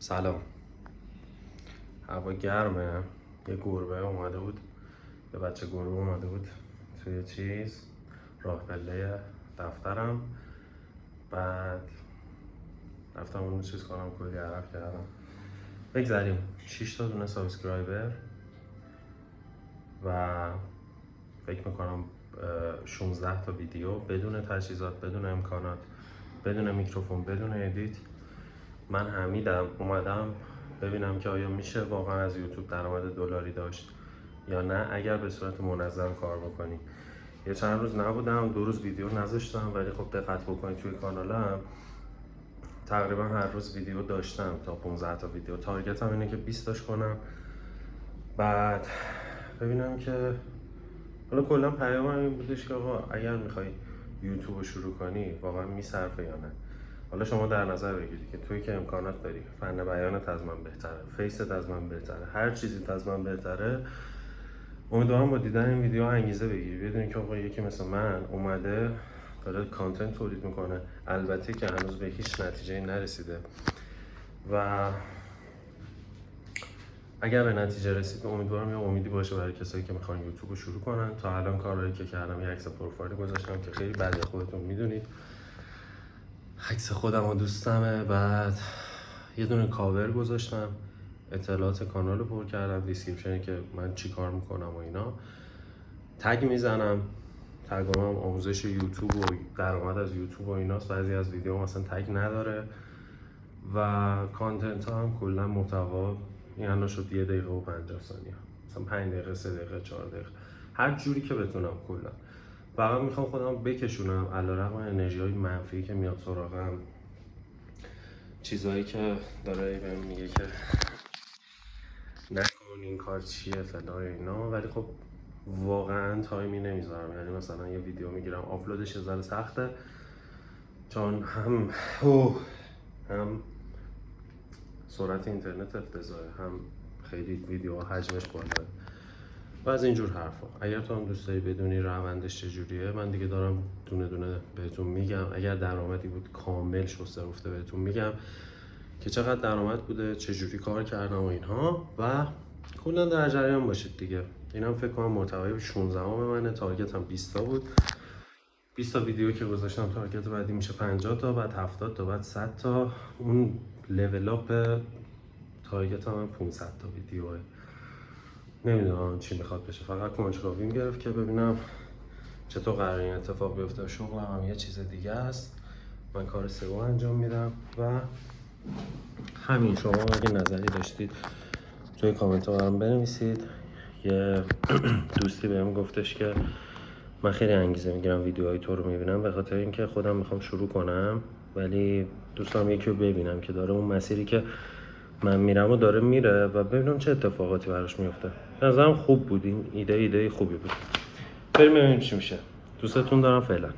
سلام. هوا گرمه. یه گربه اومده بود، یه بچه گربه اومده بود توی راه پله دفترم. بعد رفتم اونو چیز کنم، کلی عرق کردم. بگذاریم 6 تا دونه سابسکرایبر و فکر میکنم 16 تا ویدیو بدون تجهیزات، بدون امکانات، بدون میکروفون، بدون ادیت. من حمیدم اومدم ببینم که آیا میشه واقعا از یوتیوب درآمد دلاری داشت یا نه اگر به صورت منظم کار بکنی. یه چند روز نبودم، 2 روز ویدیو نذاشتم، ولی خب دقت بکنید توی کانالم تقریبا هر روز ویدیو داشتم تا 15 تا ویدیو. تارگتم اینه که 20 تاش کنم، بعد ببینم که حالا کلا پیامم این بودش که آقا اگر میخوای یوتیوب رو شروع کنی واقعا میصرفه یا نه. حالا شما در نظر بگیرید که توی که امکانات داری، فن بیانت از من بهتره، فیست از من بهتره، هر چیزی از من بهتره. امیدوارم با دیدن این ویدیو انگیزه بگیری، بدونی که آقا یکی مثل من اومده داره کانتنت تولید میکنه، البته که هنوز به هیچ نتیجه نرسیده و اگر به نتیجه رسید امیدوارم یه امیدی باشه برای کسایی که میخوان یوتیوب رو شروع کنن. تا الان کارهایی که کردم، یه عکس پروفایل گذاشتم که خیلی بعد خودتون میدونید عکس خودم و دوستمه. بعد یه دونه کاور گذاشتم، اطلاعات کانال رو پر کردم، دیسکریپشنی که من چی کار میکنم و اینا، تگ میزنم. تگام هم آموزش یوتیوب و درآمد از یوتیوب و ایناست. بعضی از ویدیو مثلا تگ نداره و کانتنت ها هم کلا محتوا یعنی شد 1 دقیقه و 50 ثانیه، مثلا 5 دقیقه، 3 دقیقه، 4 دقیقه، هر جوری که بتونم. کلا فقط میخوام خودم بکشونم علیرغم انرژی های منفی که میاد سراغم، چیزایی که داره بهم میگه که نکن این کار چیه فلان اینا، ولی خب واقعا تایمی نمیذارم. یعنی مثلا یه ویدیو میگیرم آپلودش یه ذره سخته، چون هم سرعت اینترنت افتضاحه، هم خیلی ویدیو حجمش بالاه و از اینجور حرفا. اگر تو هم دوست داری بدونی روندش چجوریه، من دیگه دارم دونه دونه بهتون میگم. اگر درآمدی بود کامل شسته رفته بهتون میگم که چقدر درآمد بوده، چجوری کار کردم و اینها، و کلا در جریان باشید دیگه. اینم فکر کنم محتوای 16 منه. تارگت هم 20 تا بود. 20 تا ویدیو که گذاشتم، تارگت بعدی میشه 50 تا، بعد 70 تا، بعد 100 تا. اون لول اپ تارگت هم 500 تا ویدیوه. نمیدونم چی میخواد بشه، فقط کنجکاویم گرفت که ببینم چطور قراره این اتفاق بیفته. شغلم هم یه چیز دیگه است، من کار سئو انجام میدم و همین. شما اگه نظری داشتید توی کامنت ها برام بنویسید. یه دوستی بهم گفتش که من خیلی انگیزه میگیرم ویدیوهای تو رو میبینم، به خاطر اینکه خودم میخوام شروع کنم ولی دوستم یکی رو ببینم که داره اون مسیری که من میرم و داره میره و ببینم چه اتفاقاتی براش میفته. نظرم خوب بود، این ایده خوبی بود. بریم ببینیم چی میشه. دوستتون دارم، فعلا.